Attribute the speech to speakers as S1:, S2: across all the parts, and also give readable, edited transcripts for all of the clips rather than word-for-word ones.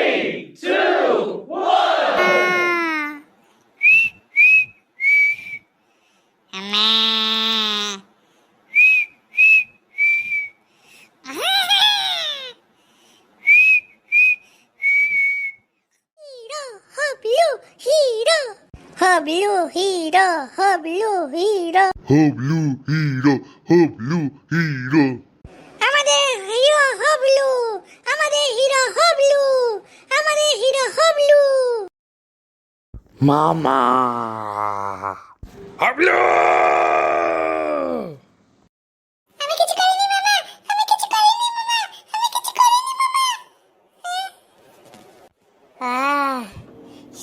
S1: Three, two, one.
S2: Hoblu hero, hoblu hero.
S3: Hoblu hero, hoblu hero.
S2: আমাদের hero হবলু, আমাদের hero হবলু, আমাদের hero হবলু।
S3: Mama. Hoblu.
S2: আমি কিছু করিনি মামা, আমি কিছু করিনি মামা, আমি কিছু করিনি মামা।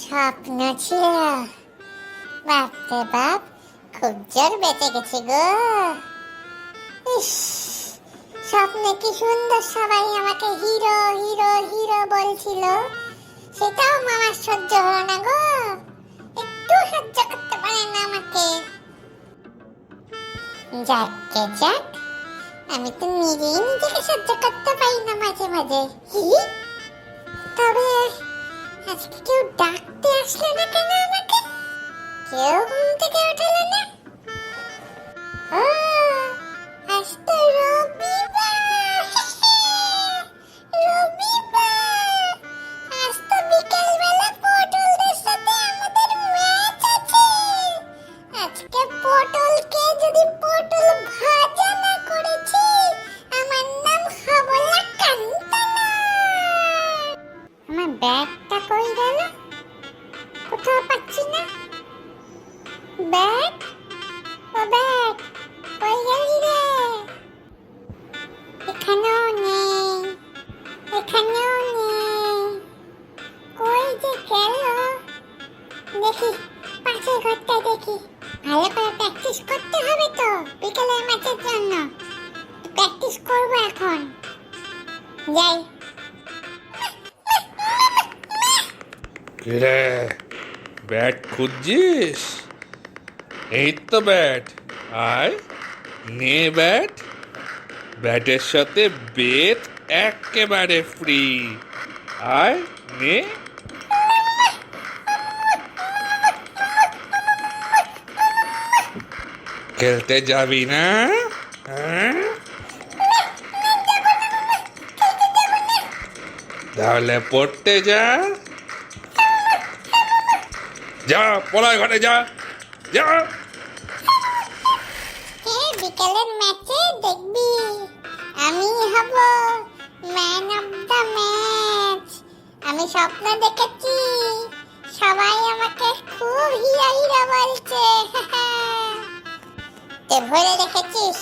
S2: স্বপ্ন ছিল। বাপরে বাপ, খুব জোর বেঁচে গেছি গো। ইস, স্বপ্নে কি সুন্দর সবাই আমাকে হিরো হিরো হিরো বলছিল, সেটাও মামার সহ্য হলো না গো। একটু সহ্য করতে পারে না আমাকে। যাককে যাক, আমি তো নিজেই নিজেকে সহ্য করতে পারি না মাঝে মাঝে। তবে আজকে কেউ ডাকতে আসলো না কেন আমাকে? কেউ ঘুম থেকে ওঠালো না? ও, আজ তো রবিবার। রবিবার, আজ তো বিকেলবেলা পটলদের সাথে আমাদের ম্যাচ আছে। আজকে পটলকে যদি পটল ভাজা না করেছি, আমার নাম হবো না কান্তনা। আমার ব্যাগটা কই গেল? কোথাও পাচ্ছি না। ব্যাগ, ও ব্যাগ, কই গেলি রে? এখানেও নেই, এখানেও নেই। কই যে গেল? দেখি, পাশের ঘরটা দেখি। ভালো করে প্র্যাকটিস করতে হবে তো বিকেলের ম্যাচের জন্য। প্র্যাকটিস করব এখন। যাই।
S3: কিরে, ব্যাট খুঁজছিস? এই তো ব্যাট, আয় নে ব্যাট। ব্যাটের সাথে বেত একেবারে ফ্রি। আয় নে। খেলতে যাবি না? হ্যাঁ, তাহলে পড়তে যা। যা, পড়ার ঘরে যা, যা।
S2: বিকেলের ম্যাচে দেখবি আমি হব ম্যান অফ দ্য ম্যাচ। আমি স্বপ্ন দেখেছি, সবাই আমাকে খুব হিরো হিরো বলছে। তে ভরে দেখেছিস,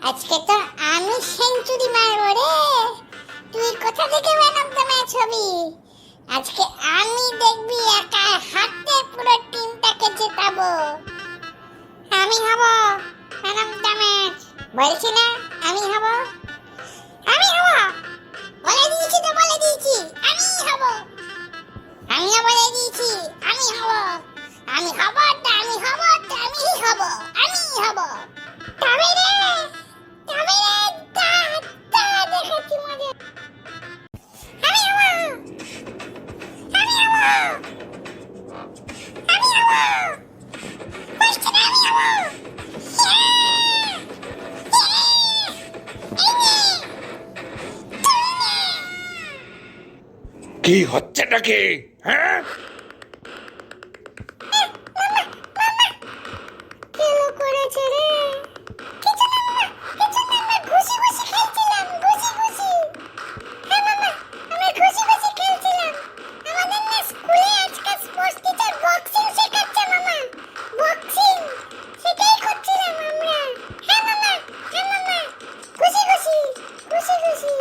S2: আজকে তো আমি সেঞ্চুরি মারবো রে। তুই কোথা থেকে ম্যান অফ দ্য ম্যাচ হবি? আজকে আমি দেখবি একা হাতে পুরো টিমটাকে জেতাবো। আমি হব ম্যান অফ দ্য ম্যাচ। বলছি না আমি হব, আমি হব। বলে দিয়েছি তো, বলে দিয়েছি আমি হব। আমিও বলে দিয়েছি আমি হব। আমি হব তো, আমি হব তো, আমি হব, আমি হব। তবে রে, তবে রে, দেখেছি মজা। আমি হব, আমি হব, আমি হব। বলছি না আমি হব।
S3: কি হচ্ছেটা কি? হ্যাঁ,
S2: কেলো করেছে রে? কিছু না মামা, কিছু না, আমরা ঘুষি ঘুষি খেলছিলাম, ঘুষি ঘুষি। হ্যাঁ মামা, আমরা ঘুষি ঘুষি খেলছিলাম। আমাদের না স্কুলে আজকে স্পোর্টস টিচার বক্সিং শেখাচ্ছে মামা, বক্সিং। সেটাই করছিলাম আমরা। হ্যাঁ মামা, হ্যাঁ মামা, ঘুষি ঘুষি, ঘুষি ঘুষি।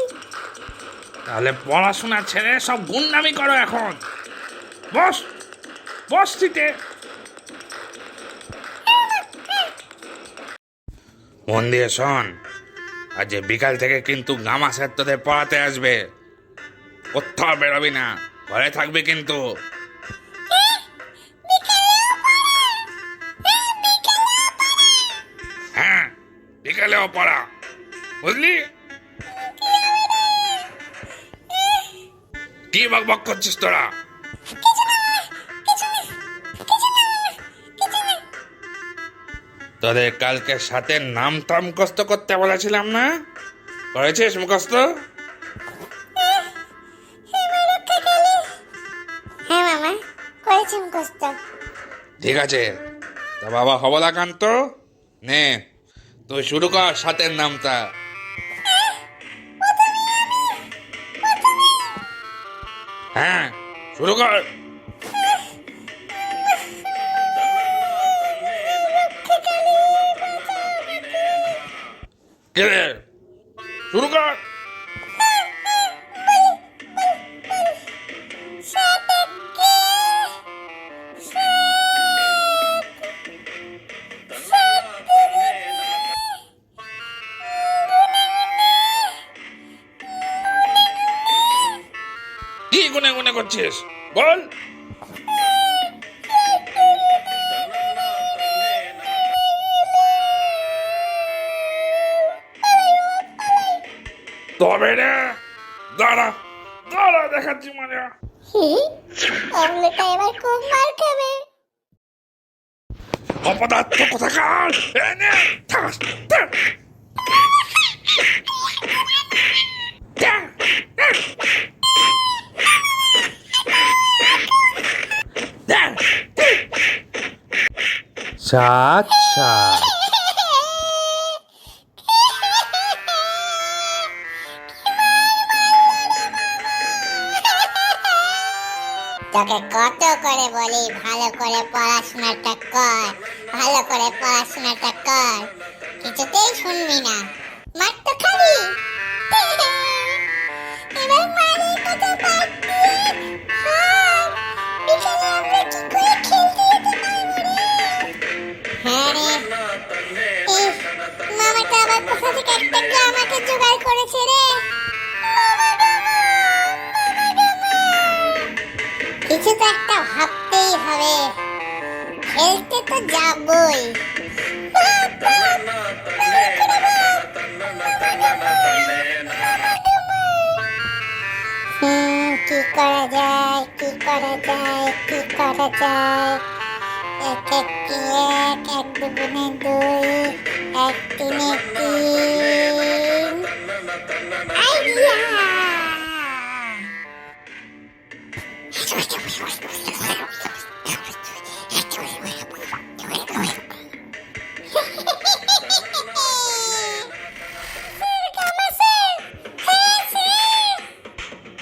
S3: তাহলে পড়াশোনা ছেড়ে সব গুন্ডামি করো এখন। বস, বস সিটে। মন দিয়ে শোন, আজ বিকাল থেকে কিন্তু গামা স্যার তোদের পড়াতে আসবে। কোথাও বেরোবি না, ঘরে থাকবি কিন্তু। হ্যাঁ, বিকালেও পড়া, বুঝলি? কি বকবক করছিস তোরা? তোদের কালকে সাথে নামটা মুখস্থ করতে বলেছিলাম না? করেছিস মুখস্থ?
S2: হ্যাঁ মামা, করেছি মুখস্থ।
S3: ঠিক আছে, তা বাবা হবলাকান্ত, নে তুই শুরু কর সাথের নামটা। হ্যাঁ, শুরু কর। কে রে? শুরু কর। কি গুনে গুনে করছিস বল? তবে রে, দাঁড়া দাঁড়া দেখাচ্ছি মজা।
S2: অমলেটা এবার খুব মার খাবে।
S3: অপদার্থ কোথাকার, এনে ঠাস ঠাস।
S1: সাত সাত।
S2: তোকে কত করে বলি ভালো করে পড়াশোনাটা কর, ভালো করে পড়াশোনাটা কর, কিছুতেই শুনবি না, মার তো খাবি। এবার মারের কথা বাদ দিয়ে হার, বিকেলে আমরা কি করে খেলতে যেতে পারবো রে? হ্যাঁ রে, ইস, মামাটা আবার কোথা থেকে একটা আমাকে জোগাড় করেছে রে। কিছু তো একটা ভাবতেই হবে, খেলতে তো যাবই। কি করা যায়, কি করা যায়, কি করা যায়? এক একটি এক, এক দুগুণে দুই, এক তিনে তিন। আইডিয়া!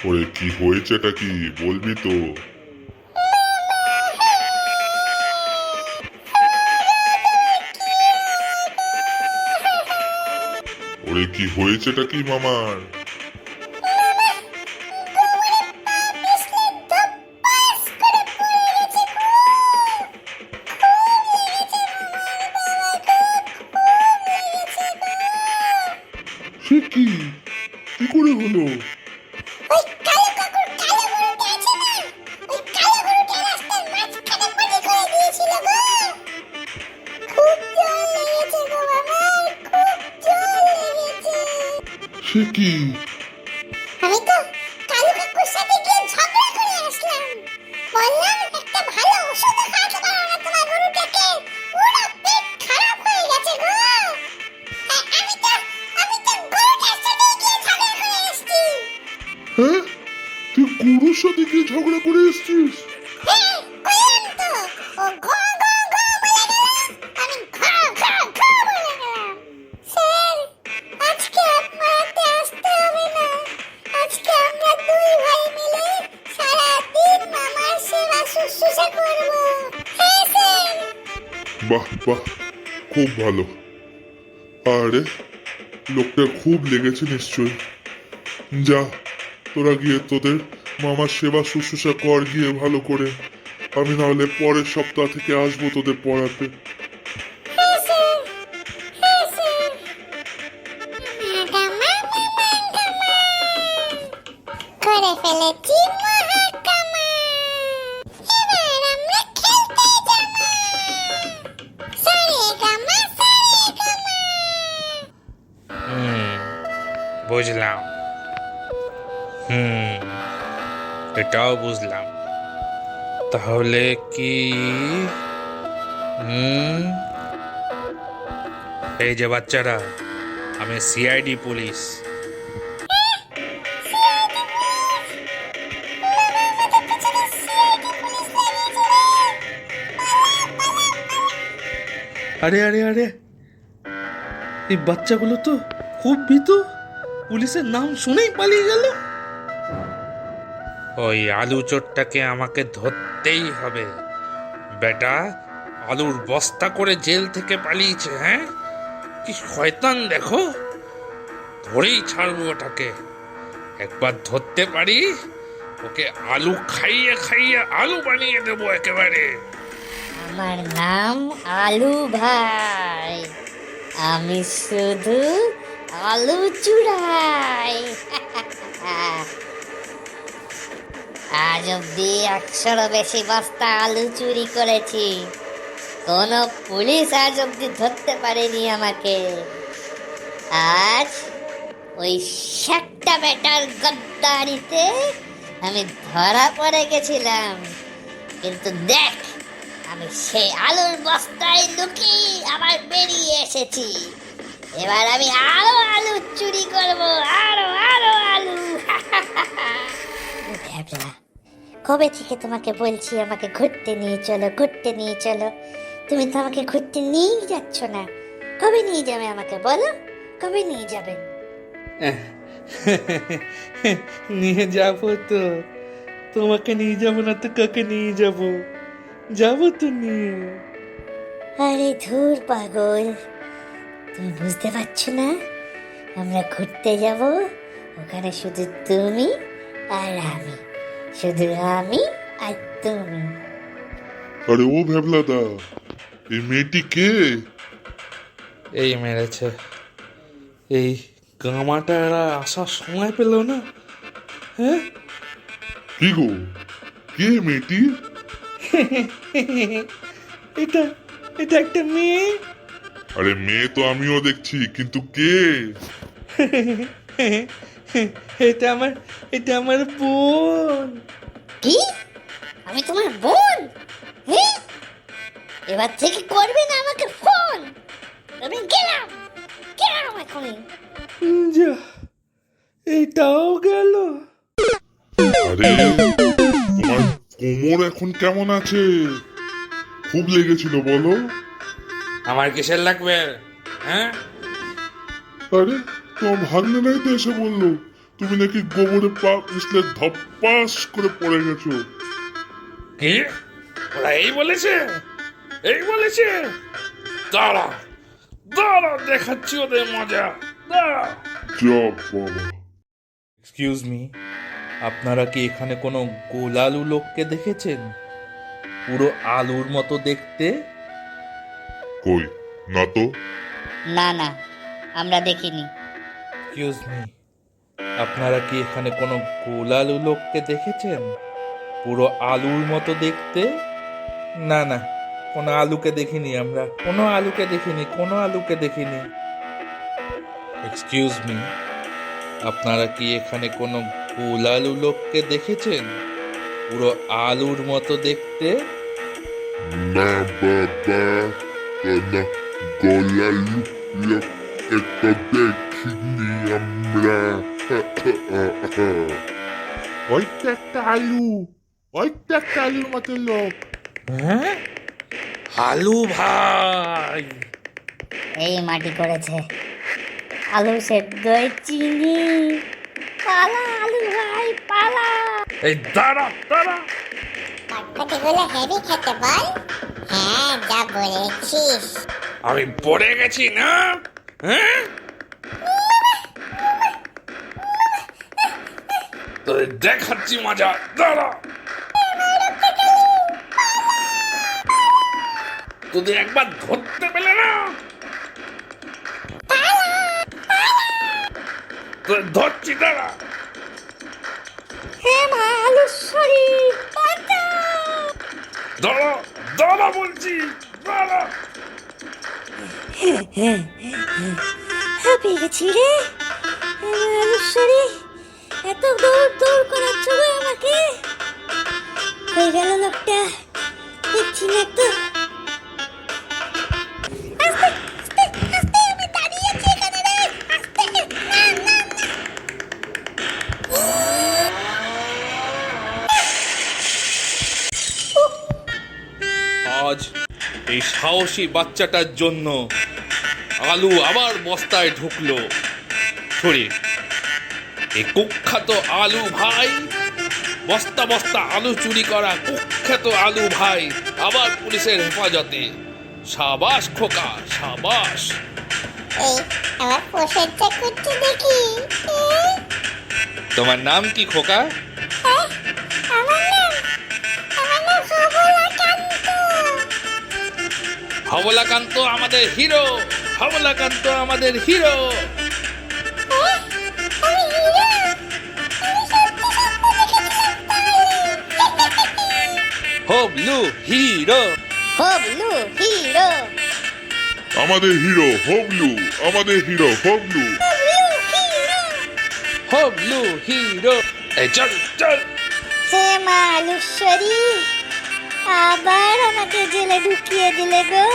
S4: ওরে কি হয়েছেটা কি বলবি তো? ওরে কি হয়েছেটা কি মামার? সে কি কি করে হলো?
S2: ওই কালো কাকুর কালো গরুটা আছে না, ওই কালো গরুটা রাস্তার মাঝখানে পানি করে দিয়েছিল গো। খুব জল লেগেছে গো আমার, খুব জল লেগেছে।
S4: সে কি?
S2: আমি তো কালো কাকুর সাথে গিয়ে ঝগড়া করে আসলাম, বললাম একটা ভালো ওষুধ খাওয়াতে পারো না তোমার গরুটাকে, পুরো পেট খারাপ হয়ে গেছে গো। আমি তো গরুটার সাথে গিয়ে ঝগড়া করে এসেছি।
S4: হ্যাঁ, তুই গরুর সাথে গিয়ে ঝগড়া করে এসছিস?
S2: হ্যাঁ, কইলাম তো, ও ঘো ঘো ঘো বলে গেল, আমি ঘো ঘো ঘো বলে গেলাম। স্যার, আজকে আপনাকে আসতে হবে না, আজকে আমরা দুই ভাই মিলে সারাদিন মামার সেবা শুশ্রূষা করব। হ্যাঁ স্যার।
S4: বাহ বাহ, খুব ভালো। আরে লোকটা খুব লেগেছে নিশ্চয়। যা, তোরা গিয়ে তোদের মামার সেবা শুশ্রূষা কর গিয়ে ভালো করে। আমি নাহলে পরের সপ্তাহ থেকে আসবো তোদের পড়াতে।
S2: হ্যাঁ স্যার, হ্যাঁ স্যার। মাগামা মাগামা, করে ফেলেছি মহাকামা, এবার আমরা খেলতে যাবো। সারেগামা সারেগামা।
S3: বুঝলাম। এটাও বুঝলাম। তাহলে কি এই যে বাচ্চারা, আমি সিআইডি পুলিশ।
S1: আরে আরে আরে, এই বাচ্চাগুলো তো খুব ভীতু, পুলিশের নাম শুনেই পালিয়ে গেল।
S3: ওই আলু চোরটাকে আমাকে ধরতেই হবে। বেটা আলুর বস্তা করে জেল থেকে পালিয়েছে। হ্যাঁ, কি শয়তান দেখো, ধরেই ছাড়বো ওটাকে। একবার ধরতে পারি ওকে আলু খাইয়ে খাইয়ে আলু বানিয়ে দেবো একেবারে।
S5: আমার নাম আলু ভাই, আমি শুধু আলু চুরাই। আজ অব্দি 100-এরও বেশি বস্তা আলু চুরি করেছি, কোনো পুলিশ আজ অব্দি ধরতে পারেনি আমাকে। আজ ওই শাকটা বেটার গদ্দারিতে আমি ধরা পড়ে গেছিলাম, কিন্তু দেখ আমি সেই আলুর বস্তায় লুকিয়ে আবার বেরিয়ে এসেছি। এবার আমি আরো আলু চুরি করব, আরো আরো আলু। ভ্যাবলা, কবে থেকে তোমাকে বলছি আমাকে ঘুরতে নিয়ে চলো, ঘুরতে নিয়ে চলো, তুমি তো আমাকে ঘুরতে নিয়েই যাচ্ছ না। কবে নিয়ে যাবে আমাকে বলো, কবে নিয়ে যাবে?
S1: নিয়ে যাবো তো, তোমাকে নিয়ে যাবো না তো কাকে নিয়ে যাবো? যাবো তো নিয়ে।
S5: আরে ধুর পাগল, তুমি বুঝতে পারছো না? আমরা ঘুরতে যাব, ওখানে শুধু তুমি আর আমি, শুধু আমি আর তুমি।
S4: আরে ও ভ্যাবলাদা, এই মেয়েটি কে?
S1: এই মেরেছে, এই গামাটা এরা আসার সময় পেল না। হ্যাঁ,
S4: কি গো, কে মেয়েটি?
S1: এটা এটা একটা মেয়ে।
S4: আরে মেয়ে তো আমিও দেখছি, কিন্তু কে?
S1: এটা আমার বোন।
S5: কি? আমি তোমার বোন? হ্যাঁ, এবার থেকে করবে না আমাকে ফোন। আমি গেলাম গেলাম এখনই।
S1: যা, এটাও গেল।
S4: আরে তোমার কোমর এখন কেমন আছে? খুব লেগেছিল বলো?
S3: আমার কিসের লাগবে? হ্যাঁ,
S4: আরে তোমার ভাগ্নেরাই তো এসে বললো তুমি নাকি গোবরে পা পিছলে ধপাস করে পড়ে গেছো।
S3: কি ওরা এই বলেছে? এই বলেছে? দাঁড়া দাঁড়া, দেখাচ্ছি ওদের মজা, দাঁড়া।
S4: যা বাবা,
S1: এক্সকিউজ মি, আপনারা কি এখানে কোনো গোলালু লোককে দেখেছেন? পুরো আলুর মতো দেখতে।
S4: কই না তো।
S5: না না, আমরা দেখিনি।
S1: এক্সকিউজ মি, আপনারা কি এখানে কোনো গোলালু লোককে দেখেছেন? পুরো আলুর মতো দেখতে। না না, কোনো আলুকে দেখিনি আমরা, কোনো আলুকে দেখিনি, কোনো আলুকে দেখিনি। এক্সকিউজ মি, আপনারা কি এখানে কোনো গোলালু লোককে দেখেছেন? পুরো আলুর মতো দেখতে।
S4: না বাবা, না গোলালু লোক একটা দেখিনি আমরা। ওইটা একটা আলু, ওইটা একটা আলুর মতো লোক।
S1: হ্যাঁ, আলু ভাই।
S5: এই মাটি করেছে, আলু সেদ্ধ চিনি। পালা আলু ভাই পালা।
S3: এই দাঁড়া দাঁড়া,
S2: পাটপাটিগুলো হেভি খেতে বল। হ্যাঁ, যা বলেছিস।
S3: আমি পড়ে গেছি না? হ্যাঁ, তোদের দেখাচ্ছি মজা, দাঁড়া। তোদের একবার ধরতে পেলে না, তোদের ধরছি, দাঁড়া।
S5: হ্যাঁ মা আলু শরীর
S3: দাঁড়া দাঁড়া বলছি, দাঁড়া।
S5: হাঁপিয়ে গেছি রে। আলু শরীর, এত দৌড় দৌড় করাচ্ছ গো আমাকে। কোনটা দেখছি না তো।
S1: আজ এই সাহসী বাচ্চাটার জন্য আলু আবার বস্তায় ঢুকলো। সরি, এই কুখ্যাত আলু ভাই, বস্তা বস্তা আলু চুরি করা কুখ্যাত আলু ভাই আবার পুলিশের হেফাজতে। সাবাস খোকা, সাবাস।
S2: এই আমার প্রশংসা করছে দেখি।
S1: তোমার নাম কি খোকা?
S2: আমার নাম হবলাকান্ত।
S1: হবলাকান্ত আমাদের হিরো, হবলাকান্ত আমাদের হিরো।
S2: আমি হিরো, আমি সত্যি স্বপ্ন দেখেছিলাম তাহলে।
S1: হবলু হিরো।
S5: হবলু হিরো।
S4: আমাদের হিরো হবলু, আমাদের হিরো হবলু।
S1: হবলু হিরো। এই চল চল।
S5: হে মালুশ্বরী, আবার আমাকে জেলে ঢুকিয়ে দিলে গো।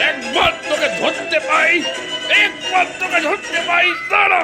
S3: একবার তোকে ধরতে পাই, একবার তোকে ধরতে পাই, দাঁড়া।